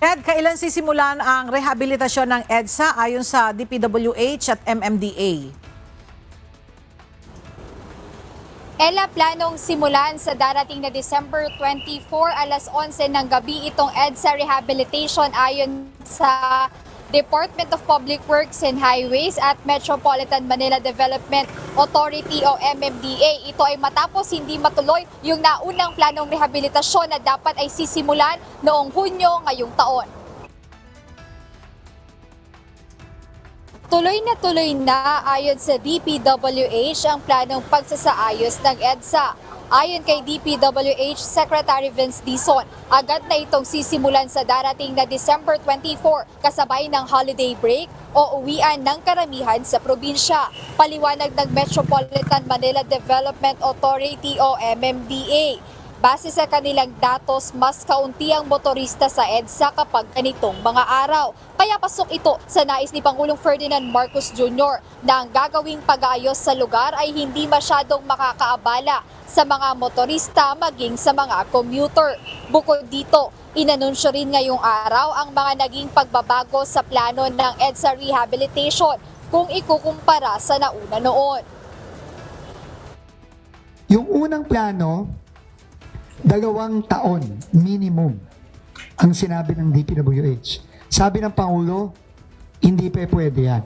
Ed, kailan sisimulan ang rehabilitasyon ng EDSA ayon sa DPWH at MMDA? Ella, planong simulan sa darating na December 24 alas 11 ng gabi itong EDSA Rehabilitation ayon sa Department of Public Works and Highways at Metropolitan Manila Development Authority o MMDA. Ito ay matapos hindi matuloy yung naunang planong rehabilitasyon na dapat ay sisimulan noong Hunyo ngayong taon. Tuloy na ayon sa DPWH ang planong pagsasaayos ng EDSA. Ayon kay DPWH Secretary Vince Dizon, agad na itong sisimulan sa darating na December 24 kasabay ng holiday break o uwian ng karamihan sa probinsya. Paliwanag ng Metropolitan Manila Development Authority o MMDA. Base sa kanilang datos, mas kaunti ang motorista sa EDSA kapag ganitong mga araw. Kaya pasok ito sa nais ni Pangulong Ferdinand Marcos Jr. na ang gagawing pag-aayos sa lugar ay hindi masyadong makakaabala sa mga motorista maging sa mga commuter. Bukod dito, inanunsyo rin ngayong araw ang mga naging pagbabago sa plano ng EDSA Rehabilitation kung ikukumpara sa nauna noon. Yung unang plano, 2 taon minimum ang sinabi ng DPWH. Sabi ng Pangulo, hindi pa pwede yan.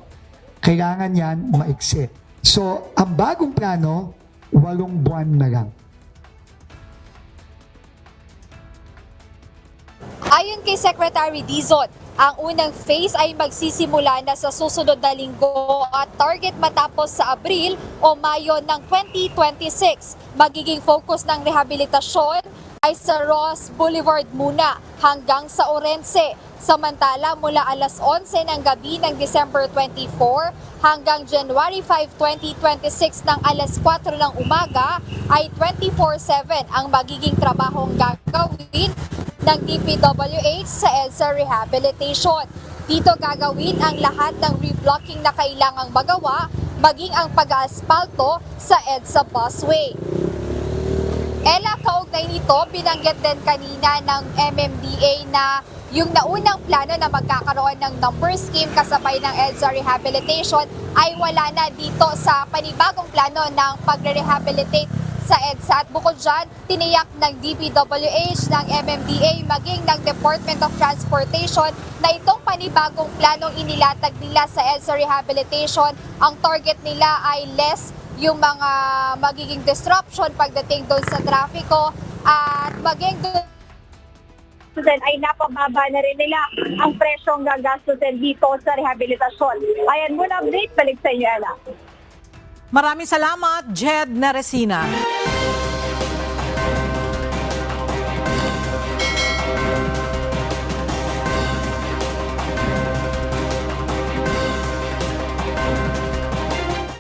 Kailangan yan maiksi. So, ang bagong plano, 8 buwan na lang. Ayon kay Secretary Dizon, ang unang phase ay magsisimula na sa susunod na linggo at target matapos sa Abril o Mayo ng 2026. Magiging focus ng rehabilitasyon ay sa Ross Boulevard muna hanggang sa Orense. Samantala mula alas 11 ng gabi ng December 24 hanggang January 5, 2026 ng alas 4 ng umaga ay 24/7 ang magiging trabahong gagawin ng DPWH sa EDSA Rehabilitation. Dito gagawin ang lahat ng reblocking na kailangang magawa, maging ang pag-aasfalto sa EDSA busway. Ella, kaugnay nito, binanggit din kanina ng MMDA na yung naunang plano na magkakaroon ng number scheme kasabay ng EDSA Rehabilitation ay wala na dito sa panibagong plano ng pagre-rehabilitate sa EDSA. At bukod dyan, tiniyak ng DPWH, ng MMDA, maging ng Department of Transportation na itong panibagong planong inilatag nila sa EDSA Rehabilitation, ang target nila ay less yung mga magiging disruption pagdating doon sa trafiko at maging doon ay napababa na rin nila ang presyong gagastusin dito sa rehabilitasyon. Ayan muna update, balik sa inyo, Ella. Maraming salamat, Jed Naresina.